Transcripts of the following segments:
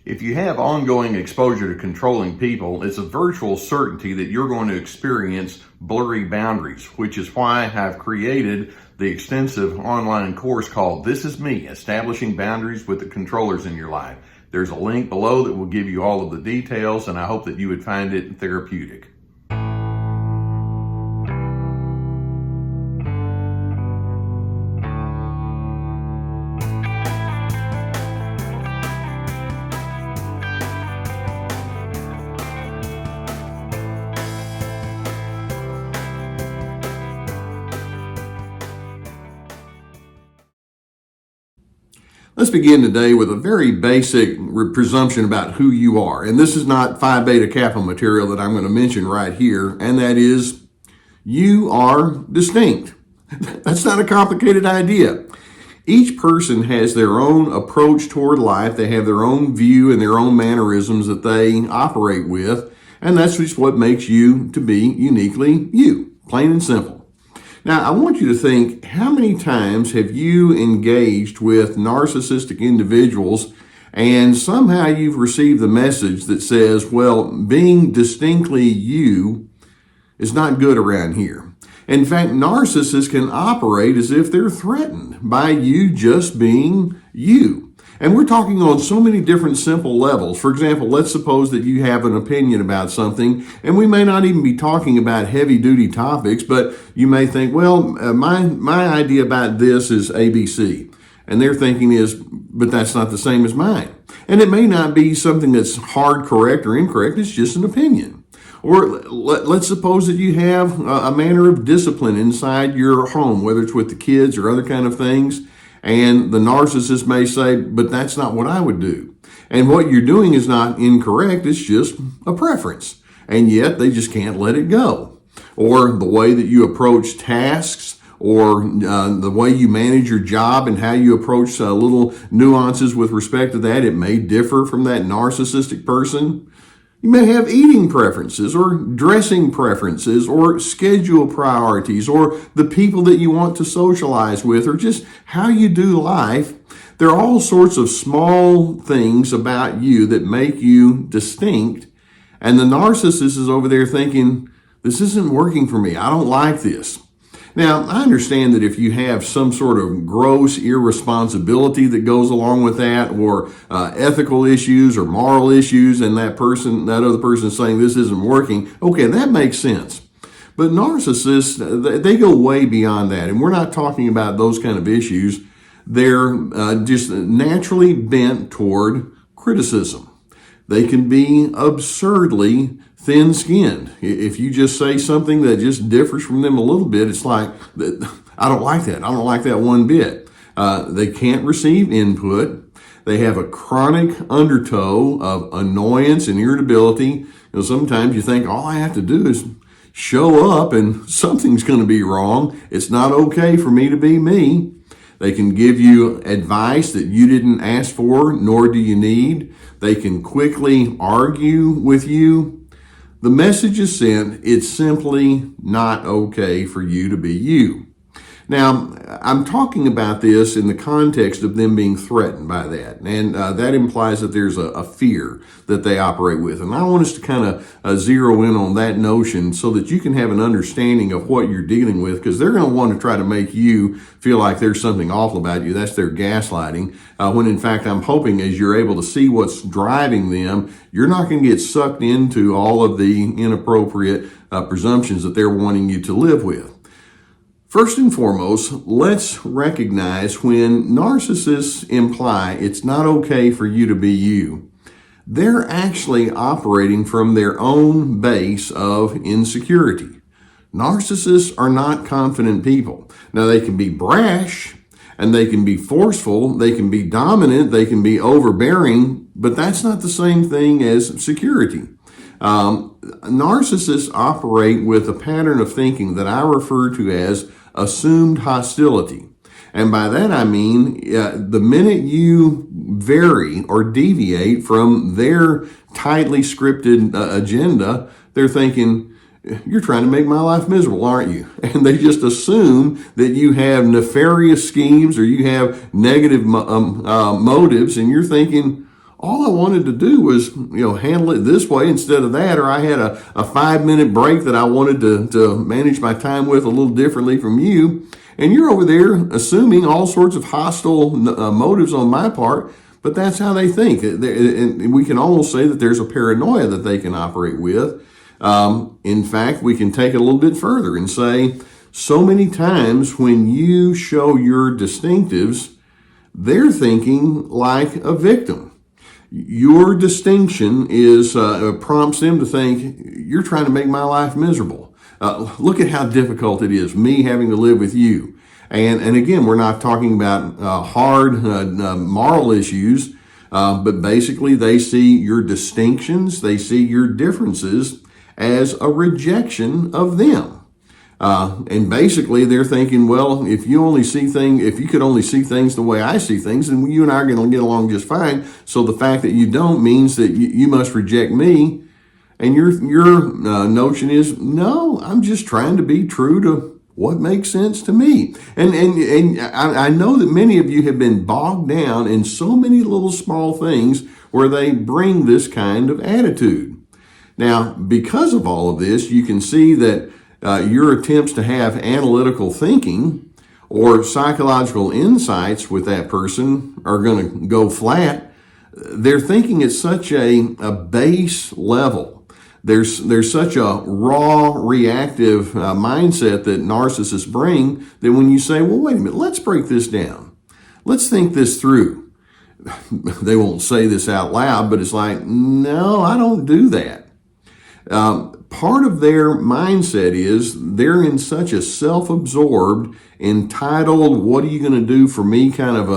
If you have ongoing exposure to controlling people, it's a virtual certainty that you're going to experience blurry boundaries, which is why I've created the extensive online course called This Is Me, Establishing Boundaries with the Controllers in Your Life. There's a link below that will give you all of the details, and I hope that you would find it therapeutic. Let's begin today with a very basic presumption about who you are. And this is not Phi Beta Kappa material that I'm going to mention right here, and that is you are distinct. That's not a complicated idea. Each person has their own approach toward life. They have their own view and their own mannerisms that they operate with, and that's just what makes you to be uniquely you, plain and simple. Now, I want you to think, how many times have you engaged with narcissistic individuals and somehow you've received the message that says, well, being distinctly you is not good around here. In fact, narcissists can operate as if they're threatened by you just being you. And we're talking on so many different simple levels. For example, let's suppose that you have an opinion about something, and we may not even be talking about heavy-duty topics, but you may think, well, my idea about this is ABC. And their thinking is, but that's not the same as mine. And it may not be something that's hard correct or incorrect, it's just an opinion. Or let's suppose that you have a manner of discipline inside your home, whether it's with the kids or other kind of things. And the narcissist may say, but that's not what I would do. And what you're doing is not incorrect, it's just a preference. And yet they just can't let it go. Or the way that you approach tasks, or the way you manage your job and how you approach little nuances with respect to that, it may differ from that narcissistic person. You may have eating preferences or dressing preferences or schedule priorities or the people that you want to socialize with or just how you do life. There are all sorts of small things about you that make you distinct. And the narcissist is over there thinking, this isn't working for me. I don't like this. Now, I understand that if you have some sort of gross irresponsibility that goes along with that, or ethical issues or moral issues, and that other person is saying this isn't working, okay, that makes sense. But narcissists, they go way beyond that, and we're not talking about those kind of issues. They're just naturally bent toward criticism. They can be absurdly thin-skinned. If you just say something that just differs from them a little bit, it's like, I don't like that. I don't like that one bit. They can't receive input. They have a chronic undertow of annoyance and irritability. Sometimes you think all I have to do is show up and something's going to be wrong. It's not okay for me to be me. They can give you advice that you didn't ask for, nor do you need. They can quickly argue with you. The message is sent, it's simply not okay for you to be you. Now, I'm talking about this in the context of them being threatened by that. And that implies that there's a fear that they operate with. And I want us to kind of zero in on that notion so that you can have an understanding of what you're dealing with, because they're going to want to try to make you feel like there's something awful about you. That's their gaslighting. When in fact, I'm hoping as you're able to see what's driving them, you're not going to get sucked into all of the inappropriate presumptions that they're wanting you to live with. First and foremost, let's recognize when narcissists imply it's not okay for you to be you, they're actually operating from their own base of insecurity. Narcissists are not confident people. Now, they can be brash and they can be forceful, they can be dominant, they can be overbearing, but that's not the same thing as security. Narcissists operate with a pattern of thinking that I refer to as assumed hostility. And by that I mean, the minute you vary or deviate from their tightly scripted agenda, they're thinking, you're trying to make my life miserable, aren't you? And they just assume that you have nefarious schemes or you have negative motives, and you're thinking, all I wanted to do was, handle it this way instead of that, or I had a 5-minute break that I wanted to manage my time with a little differently from you. And you're over there assuming all sorts of hostile motives on my part, but that's how they think. And we can almost say that there's a paranoia that they can operate with. In fact, we can take it a little bit further and say, so many times when you show your distinctives, they're thinking like a victim. Your distinction is prompts them to think, you're trying to make my life miserable. Look at how difficult it is, me having to live with you. And again, we're not talking about hard moral issues, but basically they see your distinctions, they see your differences as a rejection of them. And basically they're thinking, well, if you could only see things the way I see things, then you and I are going to get along just fine. So the fact that you don't means that you must reject me. And your notion is, no, I'm just trying to be true to what makes sense to me. And I know that many of you have been bogged down in so many little small things where they bring this kind of attitude. Now, because of all of this, you can see that your attempts to have analytical thinking or psychological insights with that person are going to go flat. They're thinking at such a base level. There's such a raw, reactive mindset that narcissists bring that when you say, well, wait a minute, let's break this down. Let's think this through. They won't say this out loud, but it's like, no, I don't do that. Part of their mindset is they're in such a self-absorbed, entitled, what are you going to do for me kind of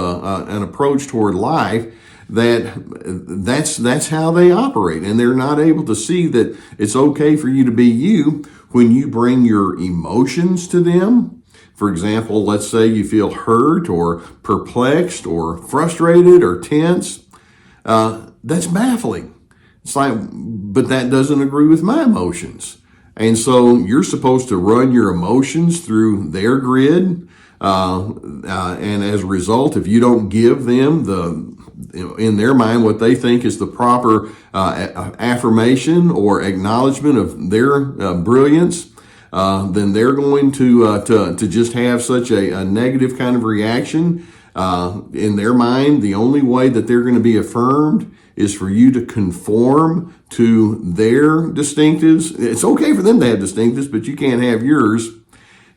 an approach toward life, that's how they operate. And they're not able to see that it's okay for you to be you when you bring your emotions to them. For example, let's say you feel hurt or perplexed or frustrated or tense. That's baffling. It's like, but that doesn't agree with my emotions. And so you're supposed to run your emotions through their grid. And as a result, if you don't give them in their mind, what they think is the proper affirmation or acknowledgement of their brilliance, then they're going to just have such a negative kind of reaction. In their mind, the only way that they're going to be affirmed is for you to conform to their distinctives. It's okay for them to have distinctives, but you can't have yours.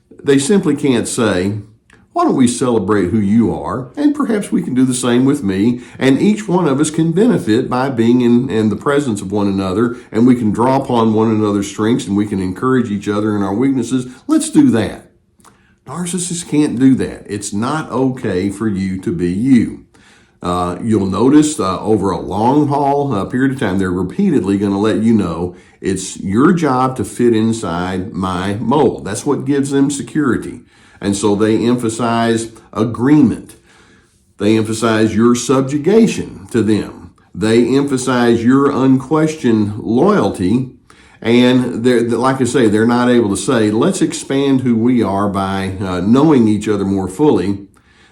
They simply can't say, why don't we celebrate who you are? And perhaps we can do the same with me. And each one of us can benefit by being in the presence of one another. And we can draw upon one another's strengths and we can encourage each other in our weaknesses. Let's do that. Narcissists can't do that. It's not okay for you to be you. You'll notice over a long haul period of time, they're repeatedly going to let you know it's your job to fit inside my mold. That's what gives them security. And so they emphasize agreement. They emphasize your subjugation to them. They emphasize your unquestioned loyalty. And like I say, they're not able to say, let's expand who we are by knowing each other more fully.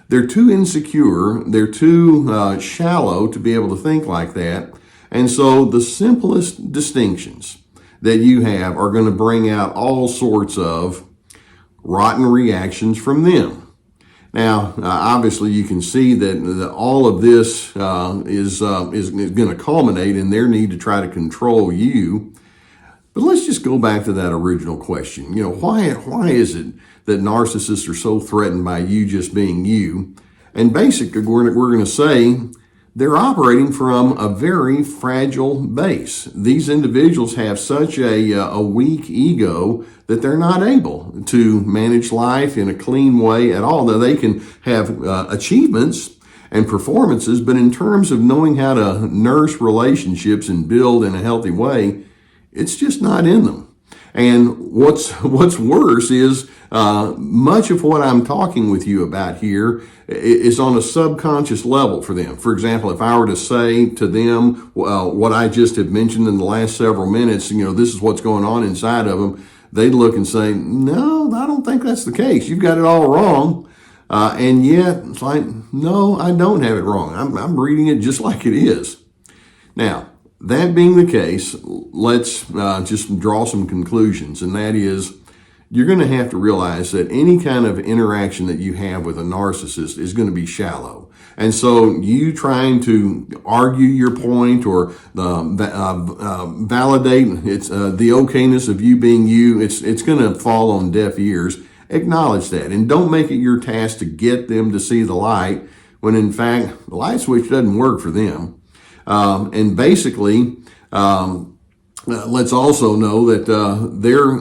They're too insecure. They're too shallow to be able to think like that. And so the simplest distinctions that you have are going to bring out all sorts of rotten reactions from them. Now, obviously, you can see that all of this is going to culminate in their need to try to control you. But let's just go back to that original question. Why is it that narcissists are so threatened by you just being you? And basically, we're going to say they're operating from a very fragile base. These individuals have such a weak ego that they're not able to manage life in a clean way at all. Now, they can have achievements and performances, but in terms of knowing how to nurse relationships and build in a healthy way, it's just not in them. And what's worse is much of what I'm talking with you about here is on a subconscious level for them. For example, if I were to say to them what I just have mentioned in the last several minutes, this is what's going on inside of them, they'd look and say, no, I don't think that's the case. You've got it all wrong. And yet it's like, no, I don't have it wrong. I'm reading it just like it is. Now, that being the case, let's just draw some conclusions, and that is you're going to have to realize that any kind of interaction that you have with a narcissist is going to be shallow. And so you trying to argue your point or validate it's the okayness of you being you, it's going to fall on deaf ears. Acknowledge that, and don't make it your task to get them to see the light when in fact the light switch doesn't work for them. And basically, let's also know that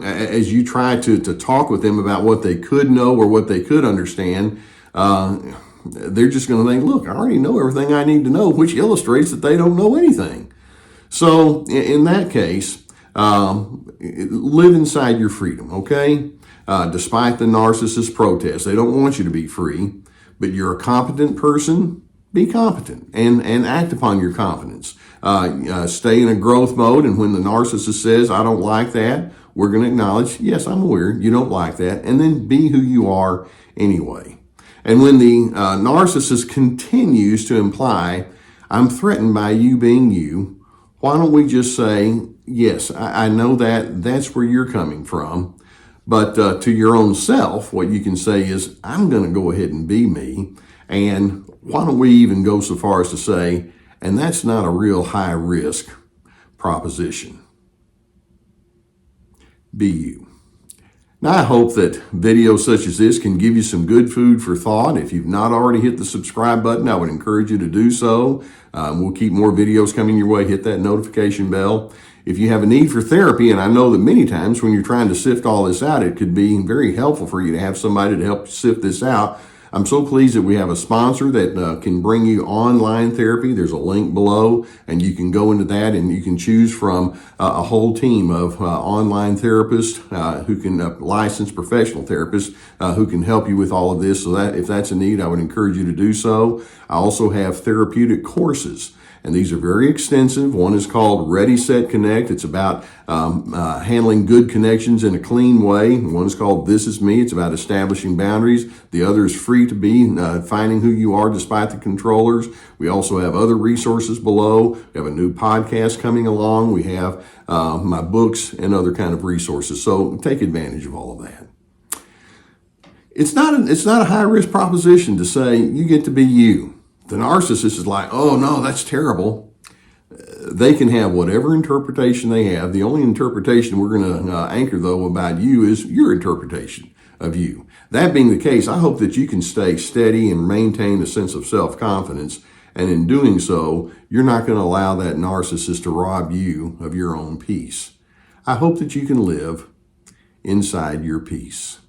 as you try to talk with them about what they could know or what they could understand, they're just going to think, look, I already know everything I need to know, which illustrates that they don't know anything. So in that case, live inside your freedom, okay? Despite the narcissist protest, they don't want you to be free, but you're a competent person. Be competent and act upon your competence. Stay in a growth mode, and when the narcissist says, I don't like that, we're going to acknowledge, yes, I'm aware you don't like that, and then be who you are anyway. And when the narcissist continues to imply, I'm threatened by you being you, why don't we just say, yes, I know that's where you're coming from, but to your own self, what you can say is, I'm going to go ahead and be me, and why don't we even go so far as to say, and that's not a real high risk proposition. Be you. Now, I hope that videos such as this can give you some good food for thought. If you've not already hit the subscribe button, I would encourage you to do so. We'll keep more videos coming your way. Hit that notification bell. If you have a need for therapy, and I know that many times when you're trying to sift all this out, it could be very helpful for you to have somebody to help sift this out. I'm so pleased that we have a sponsor that can bring you online therapy. There's a link below, and you can go into that and you can choose from a whole team of online therapists who can, licensed professional therapists who can help you with all of this. So that if that's a need, I would encourage you to do so. I also have therapeutic courses, and these are very extensive. One is called Ready, Set, Connect. It's about handling good connections in a clean way. One is called This Is Me. It's about establishing boundaries. The other is Free to Be, finding who you are despite the controllers. We also have other resources below. We have a new podcast coming along. We have my books and other kind of resources. So take advantage of all of that. It's not a high risk proposition to say you get to be you. The narcissist is like, oh no, that's terrible. They can have whatever interpretation they have. The only interpretation we're going to anchor, though, about you is your interpretation of you. That being the case, I hope that you can stay steady and maintain a sense of self-confidence. And in doing so, you're not going to allow that narcissist to rob you of your own peace. I hope that you can live inside your peace.